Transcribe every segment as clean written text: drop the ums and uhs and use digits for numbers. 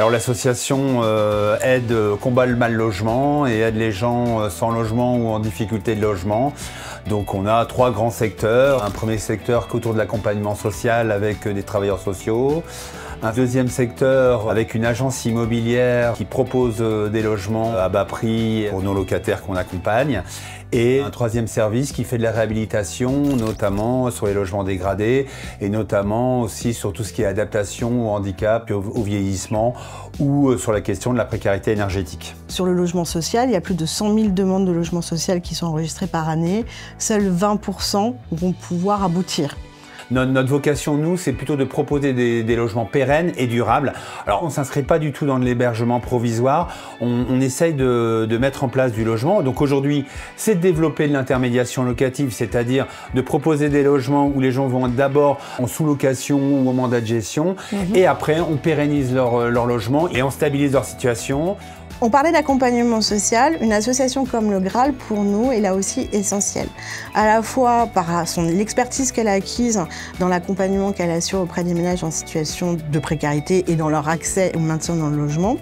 Alors l'association aide, combat le mal logement et aide les gens sans logement ou en difficulté de logement. Donc on a 3 grands secteurs. Un premier secteur autour de l'accompagnement social avec des travailleurs sociaux. Un deuxième secteur avec une agence immobilière qui propose des logements à bas prix pour nos locataires qu'on accompagne. Et un troisième service qui fait de la réhabilitation, notamment sur les logements dégradés et notamment aussi sur tout ce qui est adaptation au handicap, au vieillissement ou sur la question de la précarité énergétique. Sur le logement social, il y a plus de 100 000 demandes de logement social qui sont enregistrées par année. Seuls 20% vont pouvoir aboutir. Notre vocation, nous, c'est plutôt de proposer des logements pérennes et durables. Alors, on ne s'inscrit pas du tout dans de l'hébergement provisoire. On essaye de mettre en place du logement. Donc aujourd'hui, c'est de développer de l'intermédiation locative, c'est-à-dire de proposer des logements où les gens vont être d'abord en sous-location ou au mandat de gestion. Et après, on pérennise leur logement et on stabilise leur situation. On parlait d'accompagnement social, une association comme le Graal, pour nous, est là aussi essentielle. À la fois par l'expertise qu'elle a acquise dans l'accompagnement qu'elle assure auprès des ménages en situation de précarité et dans leur accès au maintien dans le logement,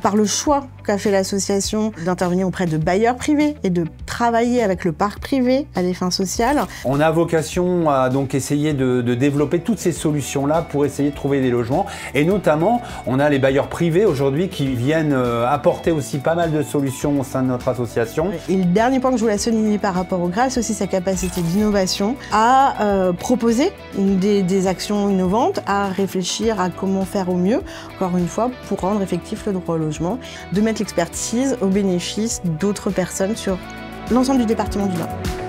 par le choix qu'a fait l'association d'intervenir auprès de bailleurs privés et de travailler avec le parc privé à des fins sociales. On a vocation à donc essayer de développer toutes ces solutions-là pour essayer de trouver des logements. Et notamment, on a les bailleurs privés aujourd'hui qui viennent apporter aussi pas mal de solutions au sein de notre association. Et le dernier point que je voulais souligner par rapport au Graal, c'est aussi sa capacité d'innovation à proposer des actions innovantes, à réfléchir à comment faire au mieux, encore une fois, pour rendre effectif le droit au logement, de mettre l'expertise au bénéfice d'autres personnes sur l'ensemble du département du Nord.